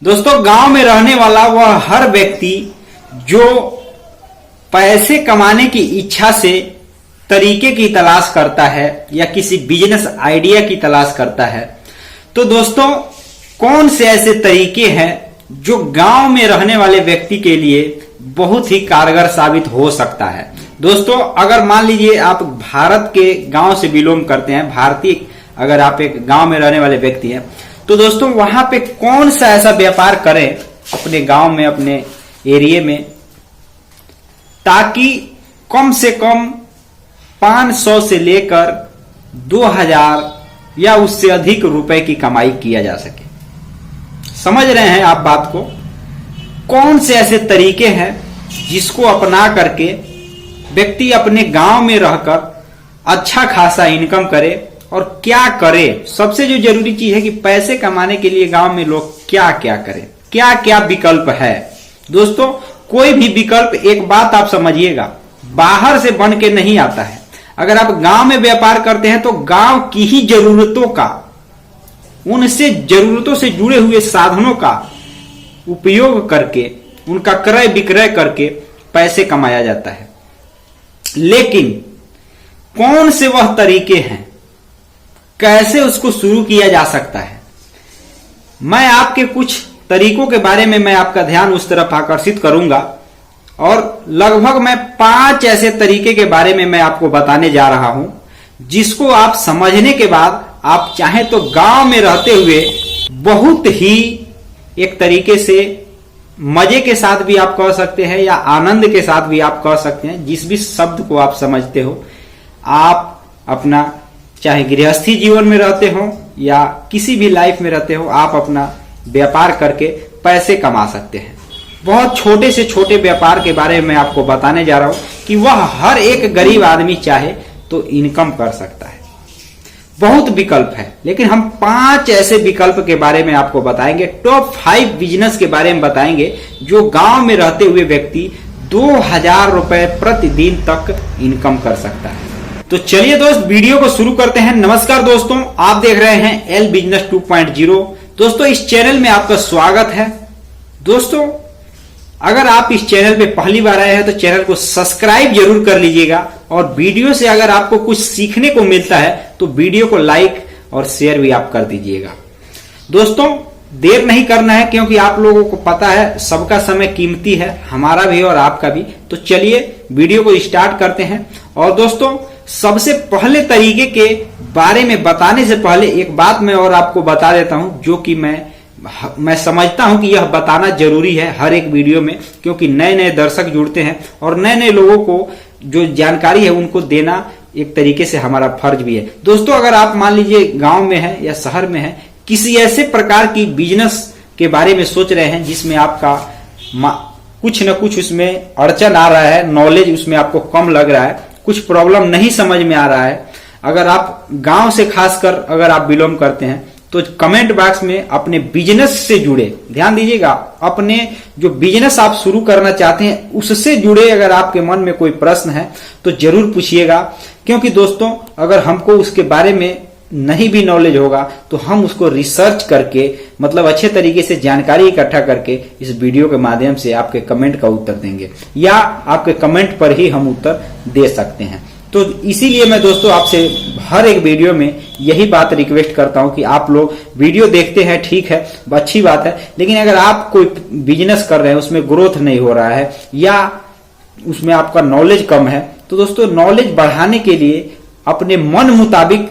दोस्तों, गांव में रहने वाला वह हर व्यक्ति जो पैसे कमाने की इच्छा से तरीके की तलाश करता है या किसी बिजनेस आइडिया की तलाश करता है, तो दोस्तों कौन से ऐसे तरीके हैं जो गांव में रहने वाले व्यक्ति के लिए बहुत ही कारगर साबित हो सकता है। दोस्तों, अगर मान लीजिए आप भारत के गांव से बिलोंग करते हैं, भारतीय अगर आप एक गांव में रहने वाले व्यक्ति हैं, तो दोस्तों वहां पे कौन सा ऐसा व्यापार करें अपने गांव में, अपने एरिया में, ताकि कम से कम 500 से लेकर 2000 या उससे अधिक रुपए की कमाई किया जा सके। समझ रहे हैं आप बात को? कौन से ऐसे तरीके हैं जिसको अपना करके व्यक्ति अपने गांव में रहकर अच्छा खासा इनकम करे और क्या करे। सबसे जो जरूरी चीज है कि पैसे कमाने के लिए गांव में लोग क्या क्या करें, क्या क्या विकल्प है। दोस्तों, कोई भी विकल्प, एक बात आप समझिएगा, बाहर से बन के नहीं आता है। अगर आप गांव में व्यापार करते हैं तो गांव की ही जरूरतों का, उनसे जरूरतों से जुड़े हुए साधनों का उपयोग करके, उनका क्रय विक्रय करके पैसे कमाया जाता है। लेकिन कौन से वह तरीके हैं, कैसे उसको शुरू किया जा सकता है, मैं आपके कुछ तरीकों के बारे में मैं आपका ध्यान उस तरफ आकर्षित करूंगा और लगभग मैं 5 ऐसे तरीके के बारे में मैं आपको बताने जा रहा हूं, जिसको आप समझने के बाद आप चाहें तो गांव में रहते हुए बहुत ही एक तरीके से मजे के साथ भी आप कह सकते हैं या आनंद के साथ भी आप कह सकते हैं, जिस भी शब्द को आप समझते हो, आप अपना चाहे गृहस्थी जीवन में रहते हो या किसी भी लाइफ में रहते हो, आप अपना व्यापार करके पैसे कमा सकते हैं। बहुत छोटे से छोटे व्यापार के बारे में आपको बताने जा रहा हूं कि वह हर एक गरीब आदमी चाहे तो इनकम कर सकता है। बहुत विकल्प है, लेकिन हम 5 ऐसे विकल्प के बारे में आपको बताएंगे। टॉप 5 बिजनेस के बारे में बताएंगे जो गांव में रहते हुए व्यक्ति 2000 रुपए प्रतिदिन तक इनकम कर सकता है। तो चलिए दोस्त, वीडियो को शुरू करते हैं। नमस्कार दोस्तों, आप देख रहे हैं एल बिजनेस 2.0। दोस्तों, इस चैनल में आपका स्वागत है। दोस्तों, अगर आप इस चैनल पे पहली बार आए हैं तो चैनल को सब्सक्राइब जरूर कर लीजिएगा और वीडियो से अगर आपको कुछ सीखने को मिलता है तो वीडियो को लाइक और शेयर भी आप कर दीजिएगा। दोस्तों, देर नहीं करना है, क्योंकि आप लोगों को पता है सबका समय कीमती है, हमारा भी और आपका भी। तो चलिए वीडियो को स्टार्ट करते हैं। और दोस्तों, सबसे पहले तरीके के बारे में बताने से पहले एक बात मैं और आपको बता देता हूं, जो कि मैं समझता हूं कि यह बताना जरूरी है हर एक वीडियो में, क्योंकि नए नए दर्शक जुड़ते हैं और नए नए लोगों को जो जानकारी है उनको देना एक तरीके से हमारा फर्ज भी है। दोस्तों, अगर आप मान लीजिए गांव में है या शहर में है, किसी ऐसे प्रकार की बिजनेस के बारे में सोच रहे हैं जिसमें आपका कुछ न कुछ उसमें अड़चन आ रहा है, नॉलेज उसमें आपको कम लग रहा है, कुछ प्रॉब्लम नहीं समझ में आ रहा है, अगर आप गांव से खासकर अगर आप बिलोंग करते हैं तो कमेंट बॉक्स में अपने बिजनेस से जुड़े, ध्यान दीजिएगा, अपने जो बिजनेस आप शुरू करना चाहते हैं उससे जुड़े अगर आपके मन में कोई प्रश्न है तो जरूर पूछिएगा। क्योंकि दोस्तों, अगर हमको उसके बारे में नहीं भी नॉलेज होगा तो हम उसको रिसर्च करके, मतलब अच्छे तरीके से जानकारी इकट्ठा करके इस वीडियो के माध्यम से आपके कमेंट का उत्तर देंगे या आपके कमेंट पर ही हम उत्तर दे सकते हैं। तो इसीलिए मैं दोस्तों आपसे हर एक वीडियो में यही बात रिक्वेस्ट करता हूं कि आप लोग वीडियो देखते हैं, ठीक है, अच्छी बात है, लेकिन अगर आप कोई बिजनेस कर रहे हैं, उसमें ग्रोथ नहीं हो रहा है या उसमें आपका नॉलेज कम है, तो दोस्तों नॉलेज बढ़ाने के लिए अपने मन मुताबिक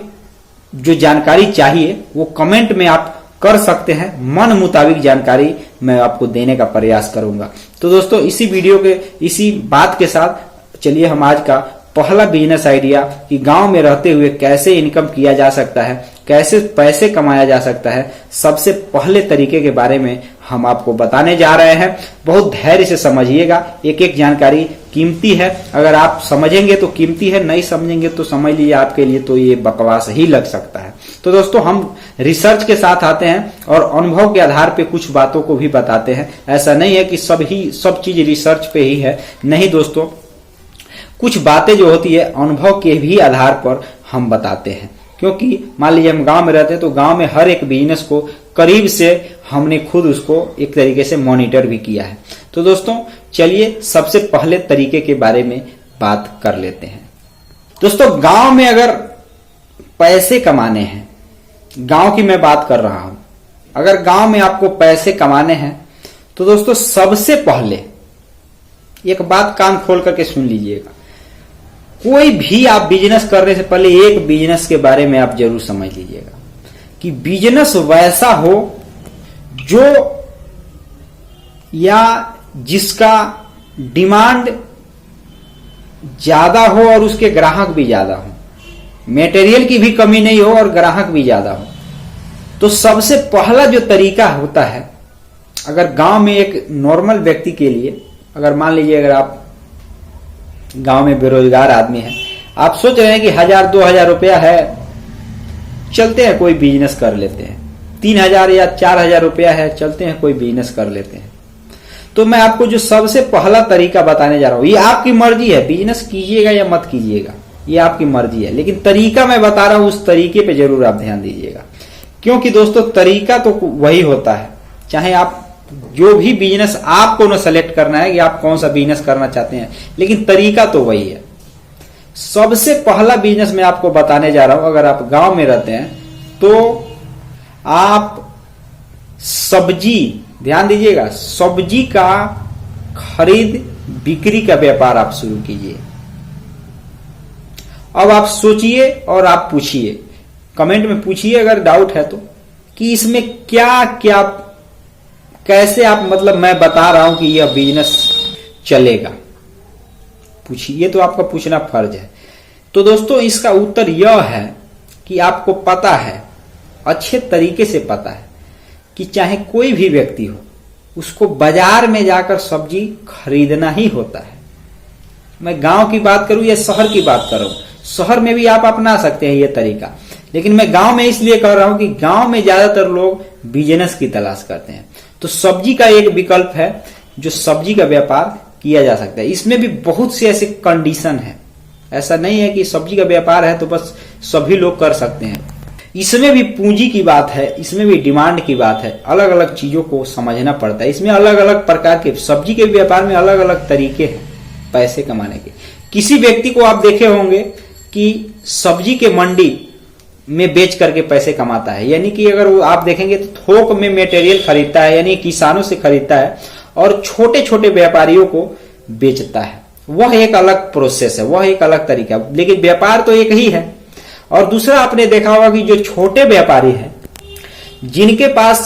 जो जानकारी चाहिए वो कमेंट में आप कर सकते हैं। मन मुताबिक जानकारी मैं आपको देने का प्रयास करूंगा। तो दोस्तों, इसी वीडियो के इसी बात के साथ चलिए हम आज का पहला बिजनेस आइडिया कि गांव में रहते हुए कैसे इनकम किया जा सकता है, कैसे पैसे कमाया जा सकता है, सबसे पहले तरीके के बारे में हम आपको बताने जा रहे हैं। बहुत धैर्य से समझिएगा, एक एक जानकारी कीमती है, अगर आप समझेंगे तो कीमती है, नहीं समझेंगे तो समझ लीजिए आपके लिए तो ये बकवास ही लग सकता है। तो दोस्तों, हम रिसर्च के साथ आते हैं और अनुभव के आधार पे कुछ बातों को भी बताते हैं। ऐसा नहीं है कि सब चीज रिसर्च पे ही है, नहीं दोस्तों, कुछ बातें जो होती है अनुभव के भी आधार पर हम बताते हैं, क्योंकि मान लीजिए हम गांव में रहते हैं तो गांव में हर एक बिजनेस को करीब से हमने खुद उसको एक तरीके से मॉनिटर भी किया है। तो दोस्तों चलिए सबसे पहले तरीके के बारे में बात कर लेते हैं। दोस्तों गांव में अगर पैसे कमाने हैं, गांव की मैं बात कर रहा हूं, अगर गांव में आपको पैसे कमाने हैं तो दोस्तों सबसे पहले एक बात कान खोल करके सुन लीजिएगा, कोई भी आप बिजनेस करने से पहले एक बिजनेस के बारे में आप जरूर समझ लीजिएगा कि बिजनेस वैसा हो जो या जिसका डिमांड ज्यादा हो और उसके ग्राहक भी ज्यादा हो, मटेरियल की भी कमी नहीं हो और ग्राहक भी ज्यादा हो। तो सबसे पहला जो तरीका होता है, अगर गांव में एक नॉर्मल व्यक्ति के लिए, अगर मान लीजिए अगर आप गांव में बेरोजगार आदमी हैं, आप सोच रहे हैं कि 1000-2000 रुपया है, चलते हैं कोई बिजनेस कर लेते हैं, 3000 या 4000 रुपया है, चलते हैं कोई बिजनेस कर लेते हैं। तो मैं आपको जो सबसे पहला तरीका बताने जा रहा हूं, ये आपकी मर्जी है, बिजनेस कीजिएगा या मत कीजिएगा, ये आपकी मर्जी है, लेकिन तरीका मैं बता रहा हूं उस तरीके पे जरूर आप ध्यान दीजिएगा। क्योंकि दोस्तों तरीका तो वही होता है, चाहे आप जो भी बिजनेस आपको न सेलेक्ट करना है कि आप कौन सा बिजनेस करना चाहते हैं, लेकिन तरीका तो वही है। सबसे पहला बिजनेस मैं आपको बताने जा रहा हूं, अगर आप गांव में रहते हैं तो आप सब्जी, ध्यान दीजिएगा, सब्जी का खरीद बिक्री का व्यापार आप शुरू कीजिए। अब आप सोचिए और आप पूछिए, कमेंट में पूछिए अगर डाउट है तो, कि इसमें क्या क्या कैसे आप, मतलब मैं बता रहा हूं कि यह बिजनेस चलेगा, पूछिए, ये तो आपका पूछना फर्ज है। तो दोस्तों इसका उत्तर यह है कि आपको पता है, अच्छे तरीके से पता है कि चाहे कोई भी व्यक्ति हो, उसको बाजार में जाकर सब्जी खरीदना ही होता है। मैं गांव की बात करूं या शहर की बात करूं, शहर में भी आप अपना सकते हैं ये तरीका, लेकिन मैं गांव में इसलिए कह रहा हूं कि गांव में ज्यादातर लोग बिजनेस की तलाश करते हैं। तो सब्जी का एक विकल्प है जो सब्जी का व्यापार किया जा सकता है। इसमें भी बहुत से ऐसे कंडीशन है, ऐसा नहीं है कि सब्जी का व्यापार है तो बस सभी लोग कर सकते हैं। इसमें भी पूंजी की बात है, इसमें भी डिमांड की बात है, अलग अलग चीजों को समझना पड़ता है। इसमें अलग अलग प्रकार के, सब्जी के व्यापार में अलग अलग तरीके हैं पैसे कमाने के। किसी व्यक्ति को आप देखे होंगे कि सब्जी के मंडी में बेच करके पैसे कमाता है, यानी कि अगर वो आप देखेंगे तो थोक में मटेरियल खरीदता है, यानी किसानों से खरीदता है और छोटे छोटे व्यापारियों को बेचता है। वह एक अलग प्रोसेस है, वह एक अलग तरीका, लेकिन व्यापार तो एक ही है। और दूसरा आपने देखा होगा कि जो छोटे व्यापारी हैं, जिनके पास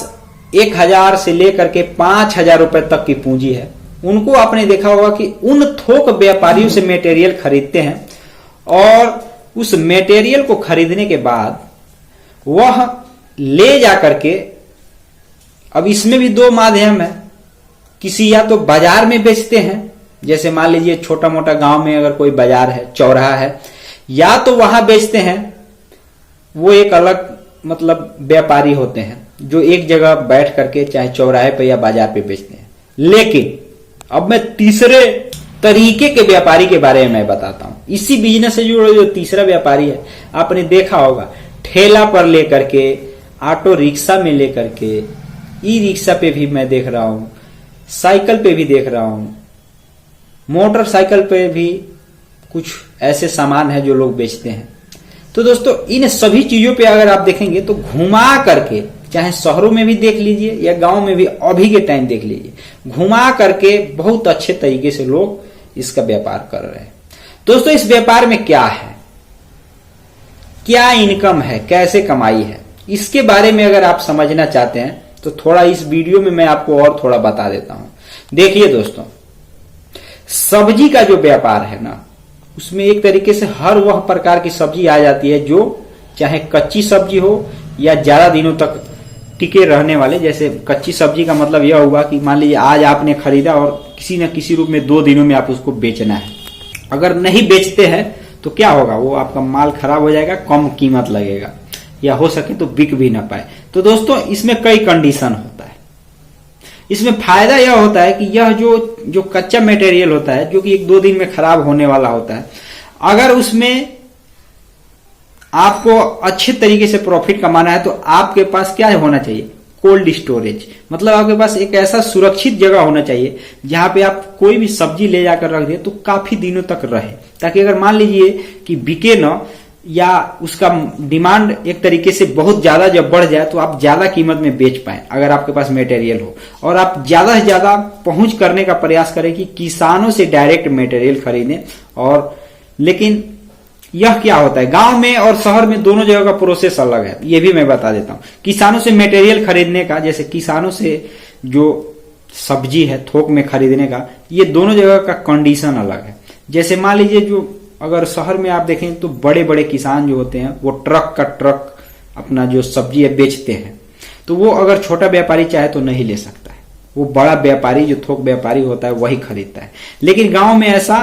1000 से लेकर के 5000 रुपए तक की पूंजी है, उनको आपने देखा होगा कि उन थोक व्यापारियों से मटेरियल खरीदते हैं और उस मटेरियल को खरीदने के बाद वह ले जाकर के, अब इसमें भी दो माध्यम है, किसी या तो बाजार में बेचते हैं, जैसे मान लीजिए छोटा मोटा गांव में अगर कोई बाजार है, चौराहा है, या तो वहां बेचते हैं, वो एक अलग मतलब व्यापारी होते हैं जो एक जगह बैठ करके चाहे चौराहे पे या बाजार पे बेचते हैं। लेकिन अब मैं तीसरे तरीके के व्यापारी के बारे में मैं बताता हूं। इसी बिजनेस से जुड़ा जो तीसरा व्यापारी है, आपने देखा होगा ठेला पर लेकर के, ऑटो रिक्शा में लेकर के, ई रिक्शा पे भी मैं देख रहा हूं, साइकिल पे भी देख रहा हूं, मोटरसाइकिल पे भी कुछ ऐसे सामान है जो लोग बेचते हैं। तो दोस्तों इन सभी चीजों पे अगर आप देखेंगे तो घुमा करके, चाहे शहरों में भी देख लीजिए या गांव में भी अभी के टाइम देख लीजिए, घुमा करके बहुत अच्छे तरीके से लोग इसका व्यापार कर रहे हैं। दोस्तों इस व्यापार में क्या है, क्या इनकम है, कैसे कमाई है, इसके बारे में अगर आप समझना चाहते हैं तो थोड़ा इस वीडियो में मैं आपको और थोड़ा बता देता हूं। देखिए दोस्तों, सब्जी का जो व्यापार है ना, उसमें एक तरीके से हर वह प्रकार की सब्जी आ जाती है जो चाहे कच्ची सब्जी हो या ज्यादा दिनों तक टिके रहने वाले। जैसे कच्ची सब्जी का मतलब यह हुआ कि मान लीजिए आज आपने खरीदा और किसी न किसी रूप में 2 दिनों में आप उसको बेचना है। अगर नहीं बेचते हैं तो क्या होगा, वो आपका माल खराब हो जाएगा, कम कीमत लगेगा, या हो सके तो बिक भी ना पाए। तो दोस्तों इसमें कई कंडीशन होता है। इसमें फायदा यह होता है कि यह जो कच्चा मटेरियल होता है, जो कि 1-2 दिन में खराब होने वाला होता है, अगर उसमें आपको अच्छे तरीके से प्रॉफिट कमाना है तो आपके पास क्या होना चाहिए, कोल्ड स्टोरेज। मतलब आपके पास एक ऐसा सुरक्षित जगह होना चाहिए जहां पे आप कोई भी सब्जी ले जाकर रख दे तो काफी दिनों तक रहे, ताकि अगर मान लीजिए कि बिके ना या उसका डिमांड एक तरीके से बहुत ज्यादा जब बढ़ जाए तो आप ज्यादा कीमत में बेच पाए, अगर आपके पास मटेरियल हो। और आप ज्यादा से ज्यादा पहुंच करने का प्रयास करें कि किसानों से डायरेक्ट मटेरियल खरीदें। और लेकिन यह क्या होता है, गांव में और शहर में दोनों जगह का प्रोसेस अलग है, ये भी मैं बता देता हूं। किसानों से मटेरियल खरीदने का, जैसे किसानों से जो सब्जी है थोक में खरीदने का, ये दोनों जगह का कंडीशन अलग है। जैसे मान लीजिए जो अगर शहर में आप देखें तो बड़े बड़े किसान जो होते हैं वो ट्रक का ट्रक अपना जो सब्जी है बेचते हैं, तो वो अगर छोटा व्यापारी चाहे तो नहीं ले सकता है, वो बड़ा व्यापारी जो थोक व्यापारी होता है वही खरीदता है। लेकिन गांव में ऐसा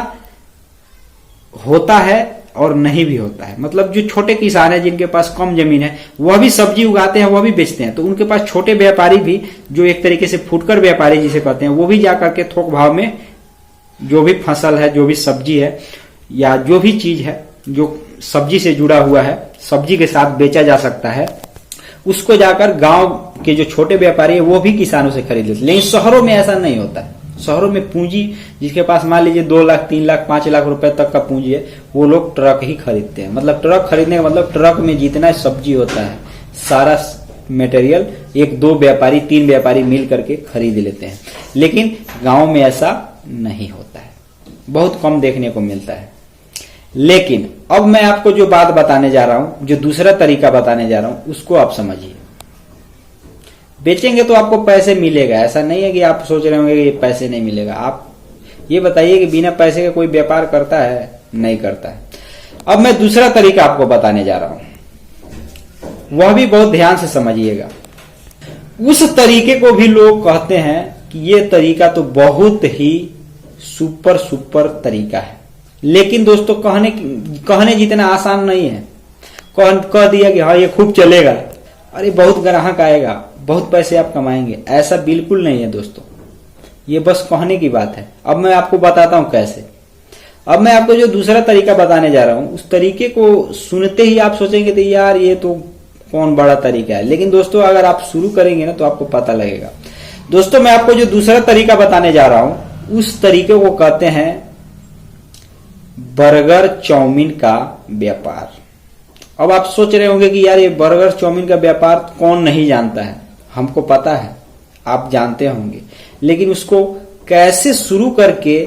होता है और नहीं भी होता है। मतलब जो छोटे किसान है जिनके पास कम जमीन है वह भी सब्जी उगाते हैं, वह भी बेचते हैं, तो उनके पास छोटे व्यापारी भी जो एक तरीके से फुटकर व्यापारी जिसे कहते हैं वो भी जाकर के थोक भाव में जो भी फसल है, जो भी सब्जी है या जो भी चीज है जो सब्जी से जुड़ा हुआ है, सब्जी के साथ बेचा जा सकता है, उसको जाकर गांव के जो छोटे व्यापारी है वो भी किसानों से खरीद लेते। लेकिन शहरों में ऐसा नहीं होता है। शहरों में पूंजी, जिसके पास मान लीजिए 2 लाख 3 लाख 5 लाख रुपए तक का पूंजी है, वो लोग ट्रक ही खरीदते हैं। मतलब ट्रक खरीदने का मतलब ट्रक में जितना सब्जी होता है सारा मटेरियल 1 2 व्यापारी 3 व्यापारी मिल करके खरीद लेते हैं। लेकिन गांव में ऐसा नहीं होता है, बहुत कम देखने को मिलता है। लेकिन अब मैं आपको जो बात बताने जा रहा हूं, जो दूसरा तरीका बताने जा रहा हूं, उसको आप समझिए। बेचेंगे तो आपको पैसे मिलेगा, ऐसा नहीं है कि आप सोच रहे होंगे कि ये पैसे नहीं मिलेगा। आप ये बताइए कि बिना पैसे का कोई व्यापार करता है? नहीं करता है। अब मैं दूसरा तरीका आपको बताने जा रहा हूं, वह भी बहुत ध्यान से समझिएगा। उस तरीके को भी लोग कहते हैं कि ये तरीका तो बहुत ही सुपर तरीका है, लेकिन दोस्तों कहने जितना आसान नहीं है। कह दिया कि हाँ ये खूब चलेगा, अरे बहुत ग्राहक आएगा, बहुत पैसे आप कमाएंगे, ऐसा बिल्कुल नहीं है दोस्तों। ये बस कहने की बात है। अब मैं आपको बताता हूं कैसे। अब मैं आपको जो दूसरा तरीका बताने जा रहा हूं, उस तरीके को सुनते ही आप सोचेंगे तो यार ये तो कौन बड़ा तरीका है, लेकिन दोस्तों अगर आप शुरू करेंगे ना तो आपको पता लगेगा। दोस्तों मैं आपको जो दूसरा तरीका बताने जा रहा हूं, उस तरीके को कहते हैं बर्गर चाउमीन का व्यापार। अब आप सोच रहे होंगे कि यार ये बर्गर चाउमीन का व्यापार कौन नहीं जानता है। हमको पता है, आप जानते होंगे, लेकिन उसको कैसे शुरू करके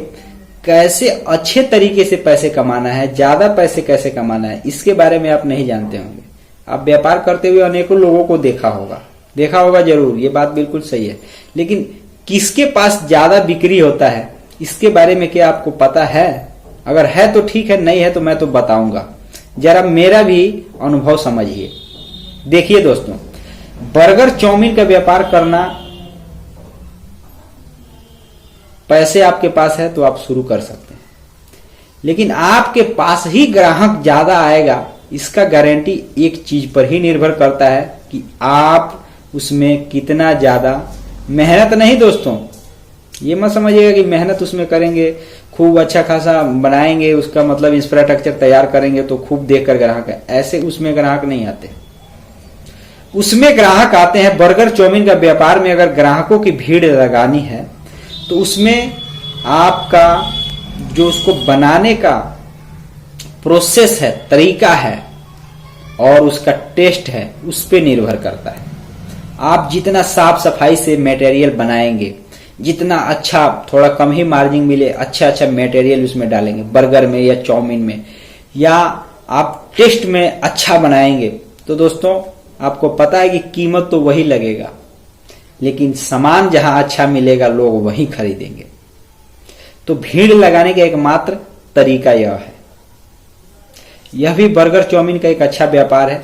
कैसे अच्छे तरीके से पैसे कमाना है, ज्यादा पैसे कैसे कमाना है, इसके बारे में आप नहीं जानते होंगे। आप व्यापार करते हुए अनेकों लोगों को देखा होगा जरूर, ये बात बिल्कुल सही है। लेकिन किसके पास ज्यादा बिक्री होता है इसके बारे में क्या आपको पता है? अगर है तो ठीक है, नहीं है तो मैं तो बताऊंगा। जरा मेरा भी अनुभव समझिए। देखिए दोस्तों, बर्गर चाउमीन का व्यापार करना, पैसे आपके पास है तो आप शुरू कर सकते हैं, लेकिन आपके पास ही ग्राहक ज्यादा आएगा इसका गारंटी एक चीज पर ही निर्भर करता है कि आप उसमें कितना ज्यादा मेहनत नहीं दोस्तों, ये मत समझिएगा कि मेहनत उसमें करेंगे, खूब अच्छा खासा बनाएंगे, उसका मतलब इंफ्रास्ट्रक्चर तैयार करेंगे तो खूब देखकर ग्राहक है, ऐसे उसमें ग्राहक नहीं आते। उसमें ग्राहक आते हैं बर्गर चाउमीन का व्यापार में। अगर ग्राहकों की भीड़ लगानी है तो उसमें आपका जो उसको बनाने का प्रोसेस है, तरीका है और उसका टेस्ट है, उस पे निर्भर करता है। आप जितना साफ सफाई से मटेरियल बनाएंगे, जितना अच्छा, थोड़ा कम ही मार्जिन मिले, अच्छा मटेरियल उसमें डालेंगे बर्गर में या चाउमीन में, या आप टेस्ट में अच्छा बनाएंगे, तो दोस्तों आपको पता है कि कीमत तो वही लगेगा, लेकिन सामान जहां अच्छा मिलेगा लोग वही खरीदेंगे। तो भीड़ लगाने का एकमात्र तरीका यह है। यह भी बर्गर चाउमीन का एक अच्छा व्यापार है।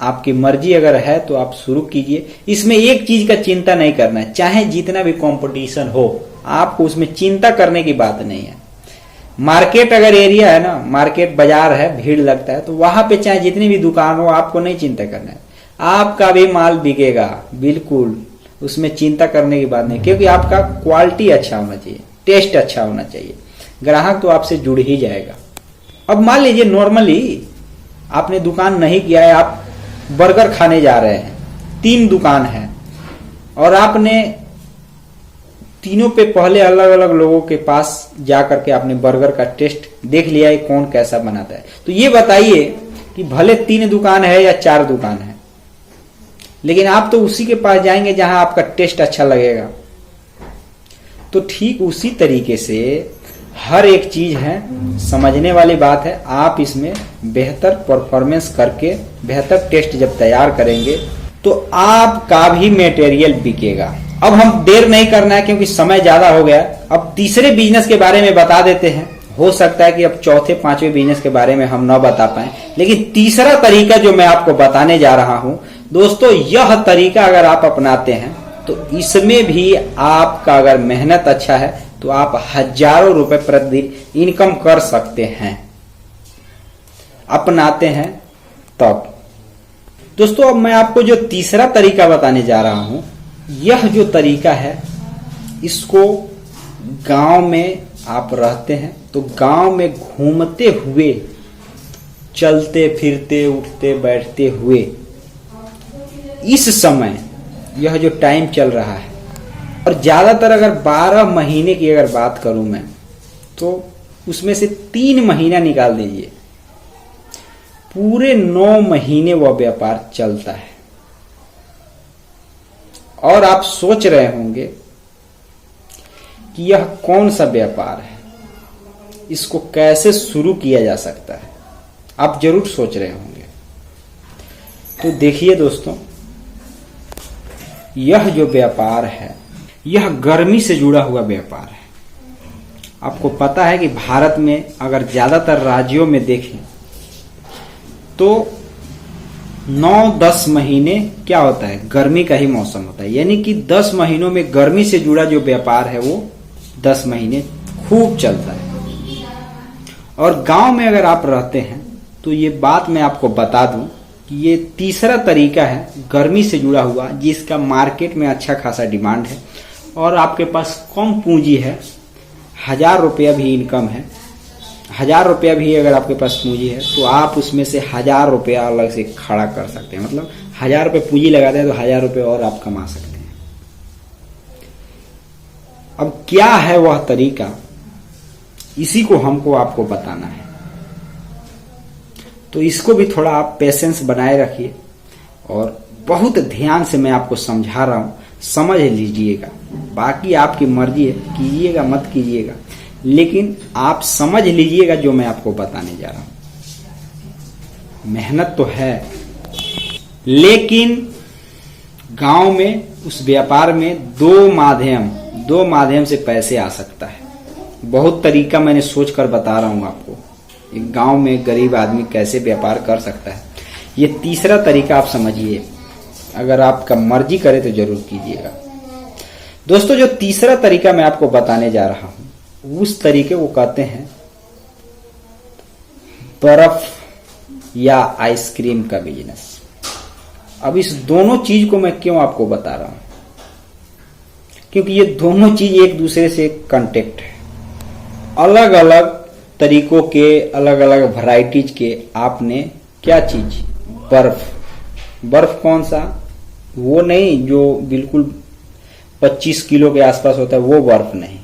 आपकी मर्जी अगर है तो आप शुरू कीजिए। इसमें एक चीज का चिंता नहीं करना है, चाहे जितना भी कंपटीशन हो, आपको उसमें चिंता करने की बात नहीं है। मार्केट अगर एरिया है ना, मार्केट बाजार है, भीड़ लगता है, तो वहां पे चाहे जितनी भी दुकान हो, आपको नहीं चिंता करना है, आपका भी माल बिकेगा, बिल्कुल उसमें चिंता करने की बात नहीं, क्योंकि आपका क्वालिटी अच्छा होना चाहिए, टेस्ट अच्छा होना चाहिए, ग्राहक तो आपसे जुड़ ही जाएगा। अब मान लीजिए नॉर्मली आपने दुकान नहीं किया है, आप बर्गर खाने जा रहे हैं, 3 दुकान है और आपने तीनों पे पहले अलग अलग लोगों के पास जाकर के आपने बर्गर का टेस्ट देख लिया है कौन कैसा बनाता है। तो ये बताइए कि भले 3 दुकान है या 4 दुकान है, लेकिन आप तो उसी के पास जाएंगे जहां आपका टेस्ट अच्छा लगेगा। तो ठीक उसी तरीके से हर एक चीज है, समझने वाली बात है। आप इसमें बेहतर परफॉर्मेंस करके बेहतर टेस्ट जब तैयार करेंगे तो आपका भी मटेरियल बिकेगा। अब हम देर नहीं करना है क्योंकि समय ज्यादा हो गया। अब तीसरे बिजनेस के बारे में बता देते हैं। हो सकता है कि अब चौथे 5वें बिजनेस के बारे में हम न बता पाए, लेकिन तीसरा तरीका जो मैं आपको बताने जा रहा हूं दोस्तों, यह तरीका अगर आप अपनाते हैं तो इसमें भी आपका अगर मेहनत अच्छा है तो आप हजारों रुपए प्रतिदिन इनकम कर सकते हैं, अपनाते हैं तब। दोस्तों अब मैं आपको जो तीसरा तरीका बताने जा रहा हूं, यह जो तरीका है इसको गांव में आप रहते हैं तो गांव में घूमते हुए, चलते फिरते उठते बैठते हुए, इस समय यह जो टाइम चल रहा है, और ज्यादातर अगर 12 महीने की अगर बात करूं मैं तो उसमें से 3 महीना निकाल दीजिए, पूरे 9 महीने वह व्यापार चलता है। और आप सोच रहे होंगे कि यह कौन सा व्यापार है, इसको कैसे शुरू किया जा सकता है, आप जरूर सोच रहे होंगे। तो देखिए दोस्तों, यह जो व्यापार है यह गर्मी से जुड़ा हुआ व्यापार है। आपको पता है कि भारत में अगर ज्यादातर राज्यों में देखें तो 9-10 महीने क्या होता है, गर्मी का ही मौसम होता है। यानी कि 10 महीनों में गर्मी से जुड़ा जो व्यापार है वो 10 महीने खूब चलता है। और गांव में अगर आप रहते हैं तो ये बात मैं आपको बता दूं कि ये तीसरा तरीका है गर्मी से जुड़ा हुआ, जिसका मार्केट में अच्छा खासा डिमांड है और आपके पास कम पूंजी है, 1000 रुपया भी इनकम है। 1000 रुपया भी अगर आपके पास पूंजी है तो आप उसमें से 1000 रुपया अलग से खड़ा कर सकते हैं। मतलब 1000 रुपये पूंजी लगाते हैं तो 1000 रुपये और आप कमा सकते हैं। अब क्या है वह तरीका, इसी को हमको आपको बताना है। तो इसको भी थोड़ा आप पेशेंस बनाए रखिए और बहुत ध्यान से मैं आपको समझा रहा हूं, समझ लीजिएगा। बाकी आपकी मर्जी है, कीजिएगा मत कीजिएगा, लेकिन आप समझ लीजिएगा जो मैं आपको बताने जा रहा हूं। मेहनत तो है, लेकिन गांव में उस व्यापार में दो माध्यम से पैसे आ सकता है। बहुत तरीका मैंने सोच कर बता रहा हूं आपको, एक गांव में गरीब आदमी कैसे व्यापार कर सकता है। ये तीसरा तरीका आप समझिए, अगर आपका मर्जी करे तो जरूर कीजिएगा। दोस्तों जो तीसरा तरीका मैं आपको बताने जा रहा हूं उस तरीके को कहते हैं बर्फ या आइसक्रीम का बिजनेस। अब इस दोनों चीज को मैं क्यों आपको बता रहा हूं, क्योंकि ये दोनों चीज एक दूसरे से कांटेक्ट है। अलग अलग तरीकों के, अलग अलग वैरायटीज के आपने क्या चीज, बर्फ कौन सा, वो नहीं जो बिल्कुल 25 किलो के आसपास होता है, वो बर्फ नहीं।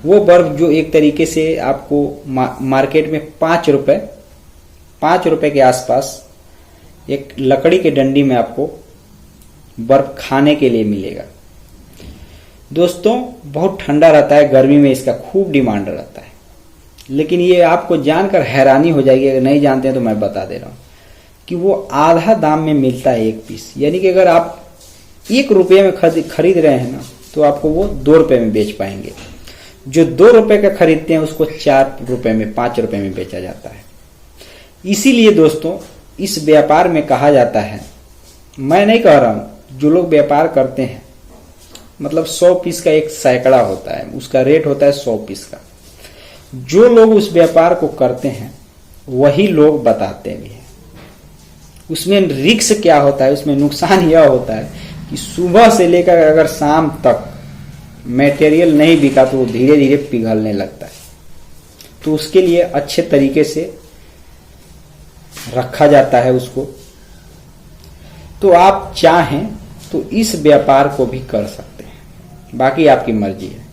वो बर्फ जो एक तरीके से आपको मार्केट में 5 रुपए के आसपास एक लकड़ी के डंडी में आपको बर्फ खाने के लिए मिलेगा। दोस्तों बहुत ठंडा रहता है, गर्मी में इसका खूब डिमांड रहता है। लेकिन ये आपको जानकर हैरानी हो जाएगी, अगर नहीं जानते हैं तो मैं बता दे रहा हूं कि वो आधा दाम में मिलता है एक पीस। यानी कि अगर आप 1 रुपये में खरीद रहे हैं ना तो आपको वो 2 रुपये में बेच पाएंगे। जो 2 रुपये का खरीदते हैं उसको 4 रुपये में, 5 रुपये में बेचा जाता है। इसीलिए दोस्तों इस व्यापार में कहा जाता है, मैं नहीं कह रहा हूं, जो लोग व्यापार करते हैं, मतलब 100 पीस का एक सैकड़ा होता है, उसका रेट होता है 100 पीस का। जो लोग उस व्यापार को करते हैं वही लोग बताते भी हैं। उसमें रिस्क क्या होता है, उसमें नुकसान यह होता है कि सुबह से लेकर अगर शाम तक मटेरियल नहीं बिका तो वो धीरे धीरे पिघलने लगता है। तो उसके लिए अच्छे तरीके से रखा जाता है उसको। तो आप चाहें तो इस व्यापार को भी कर सकते हैं, बाकी आपकी मर्जी है।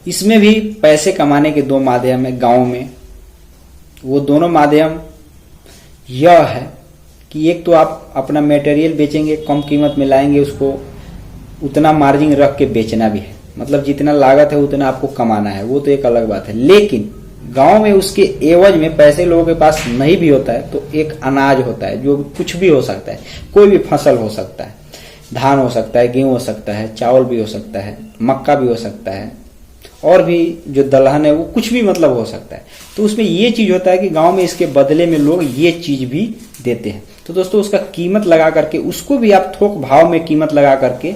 इसमें भी पैसे कमाने के दो माध्यम है गांव में। वो दोनों माध्यम यह है कि एक तो आप अपना मटेरियल बेचेंगे, कम कीमत में लाएंगे उसको, उतना मार्जिन रख के बेचना भी है, मतलब जितना लागत है उतना आपको कमाना है, वो तो एक अलग बात है। लेकिन गांव में उसके एवज में पैसे लोगों के पास नहीं भी होता है तो एक अनाज होता है, जो कुछ भी हो सकता है, कोई भी फसल हो सकता है, धान हो सकता है, गेहूं हो सकता है, चावल भी हो सकता है, मक्का भी हो सकता है, और भी जो दलहन है वो कुछ भी मतलब हो सकता है। तो उसमें ये चीज होता है कि गांव में इसके बदले में लोग ये चीज भी देते हैं। तो दोस्तों उसका कीमत लगा करके उसको भी आप थोक भाव में कीमत लगा करके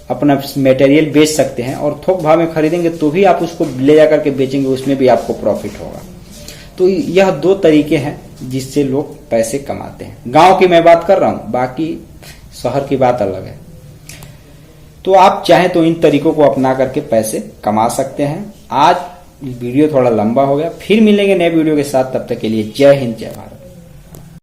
अपना मटेरियल बेच सकते हैं, और थोक भाव में खरीदेंगे तो भी आप उसको ले जाकर के बेचेंगे, उसमें भी आपको प्रॉफिट होगा। तो यह दो तरीके हैं जिससे लोग पैसे कमाते हैं। गांव की मैं बात कर रहा हूं, बाकी शहर की बात अलग है। तो आप चाहें तो इन तरीकों को अपना करके पैसे कमा सकते हैं। आज वीडियो थोड़ा लंबा हो गया, फिर मिलेंगे नए वीडियो के साथ। तब तक के लिए जय हिंद, जय भारत।